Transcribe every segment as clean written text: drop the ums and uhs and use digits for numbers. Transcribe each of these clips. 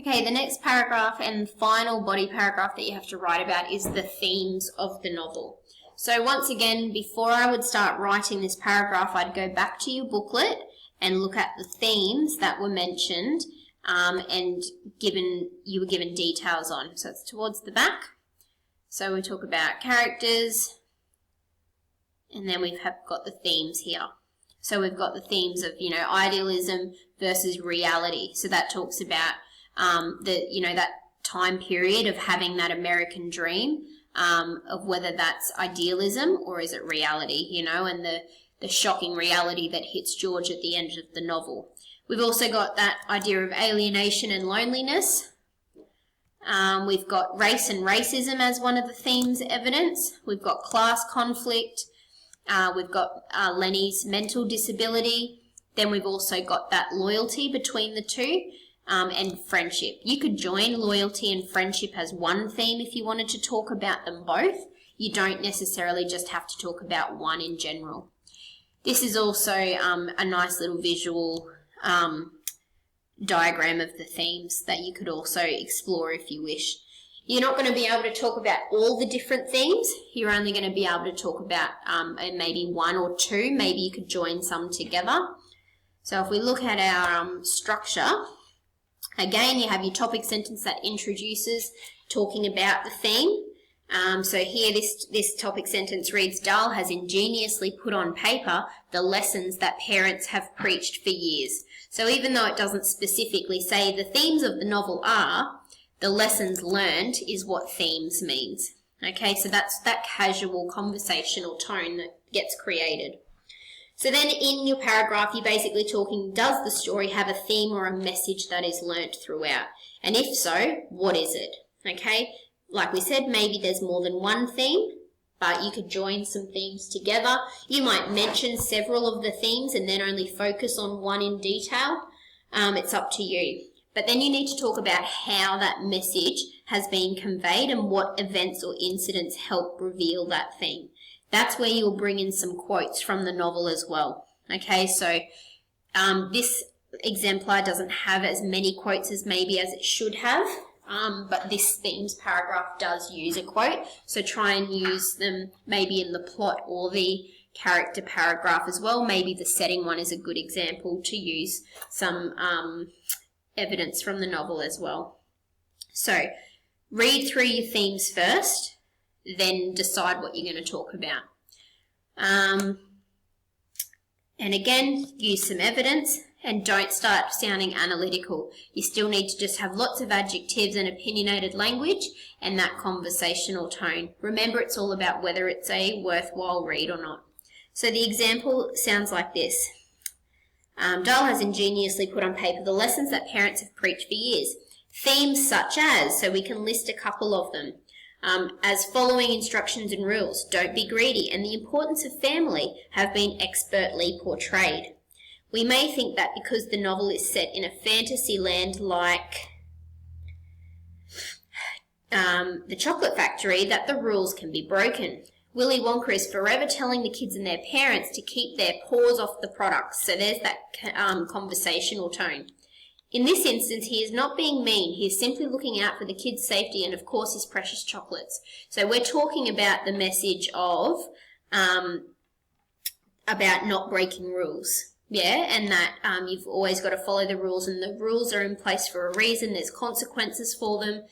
Okay, the next paragraph and final body paragraph that you have to write about is the themes of the novel. So once again, before I would start writing this paragraph, I'd go back to your booklet and look at the themes that were mentioned and you were given details on. So it's towards the back. So we talk about characters, and then we've got the themes here. So we've got the themes of, idealism versus reality. So that talks about that time period of having that American dream, of whether that's idealism or is it reality, and the shocking reality that hits George at the end of the novel. We've also got that idea of alienation and loneliness. We've got race and racism as one of the themes evidence. We've got class conflict. We've got Lenny's mental disability. Then we've also got that loyalty between the two, and friendship. You could join loyalty and friendship as one theme if you wanted to talk about them both. You don't necessarily just have to talk about one in general. This is also a nice little visual diagram of the themes that you could also explore if you wish. You're not going to be able to talk about all the different themes. You're only going to be able to talk about maybe one or two. Maybe you could join some together. So if we look at our structure, again, you have your topic sentence that introduces talking about the theme. So here this topic sentence reads, Dahl has ingeniously put on paper the lessons that parents have preached for years. So even though it doesn't specifically say the themes of the novel are, the lessons learned is what themes means. Okay, so that's that casual conversational tone that gets created. So then in your paragraph, you're basically talking, does the story have a theme or a message that is learnt throughout? And if so, what is it? Okay, like we said, maybe there's more than one theme, but you could join some themes together. You might mention several of the themes and then only focus on one in detail. It's up to you. But then you need to talk about how that message has been conveyed and what events or incidents help reveal that theme. That's where you'll bring in some quotes from the novel as well. Okay, so this exemplar doesn't have as many quotes as maybe as it should have, but this themes paragraph does use a quote. So try and use them maybe in the plot or the character paragraph as well. Maybe the setting one is a good example to use some evidence from the novel as well. So read through your themes first, then decide what you're going to talk about. And again, use some evidence and don't start sounding analytical. You still need to just have lots of adjectives and opinionated language and that conversational tone. Remember, it's all about whether it's a worthwhile read or not. So the example sounds like this. Dahl has ingeniously put on paper the lessons that parents have preached for years. Themes such as, so we can list a couple of them, as following instructions and rules, don't be greedy, and the importance of family have been expertly portrayed. We may think that because the novel is set in a fantasy land like the Chocolate Factory that the rules can be broken. Willy Wonka is forever telling the kids and their parents to keep their paws off the products. So there's that conversational tone. In this instance, he is not being mean. He is simply looking out for the kids' safety and, of course, his precious chocolates. So we're talking about the message of about not breaking rules. Yeah, and that you've always got to follow the rules, and the rules are in place for a reason. There's consequences for them.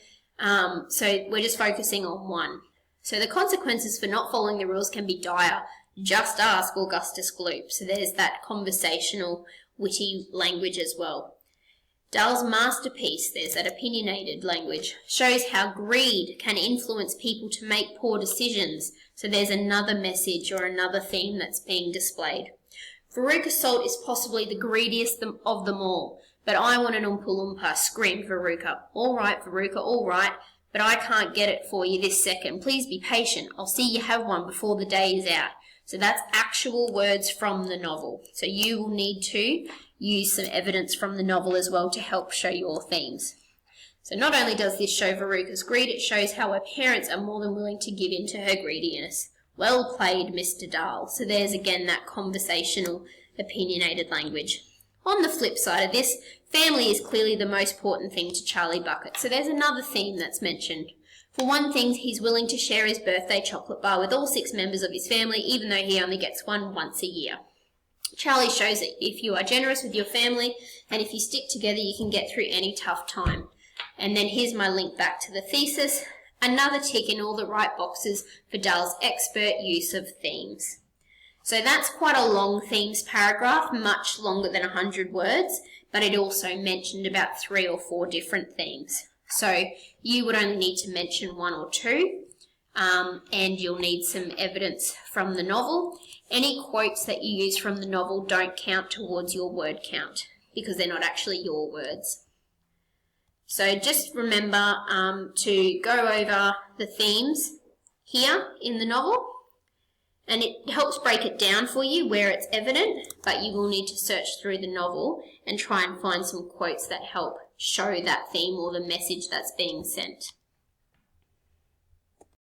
So we're just focusing on one. So the consequences for not following the rules can be dire. Just ask Augustus Gloop. So there's that conversational, witty language as well. Dahl's masterpiece, there's that opinionated language, shows how greed can influence people to make poor decisions. So there's another message or another theme that's being displayed. Veruca Salt is possibly the greediest of them all, but I want an Oompa Loompa, screamed Veruca. All right, Veruca, all right, but I can't get it for you this second. Please be patient. I'll see you have one before the day is out. So that's actual words from the novel. So you will need to use some evidence from the novel as well to help show your themes. So not only does this show Veruca's greed, it shows how her parents are more than willing to give in to her greediness. Well played, Mr. Dahl. So there's again that conversational, opinionated language. On the flip side of this, family is clearly the most important thing to Charlie Bucket. So there's another theme that's mentioned. For one thing, he's willing to share his birthday chocolate bar with all 6 members of his family, even though he only gets one once a year. Charlie shows that if you are generous with your family and if you stick together, you can get through any tough time. And then here's my link back to the thesis. Another tick in all the right boxes for Dahl's expert use of themes. So that's quite a long themes paragraph, much longer than 100 words, but it also mentioned about 3 or 4 different themes. So you would only need to mention 1 or 2, and you'll need some evidence from the novel. Any quotes that you use from the novel don't count towards your word count because they're not actually your words. So just remember to go over the themes here in the novel, and it helps break it down for you where it's evident, but you will need to search through the novel and try and find some quotes that help show that theme or the message that's being sent.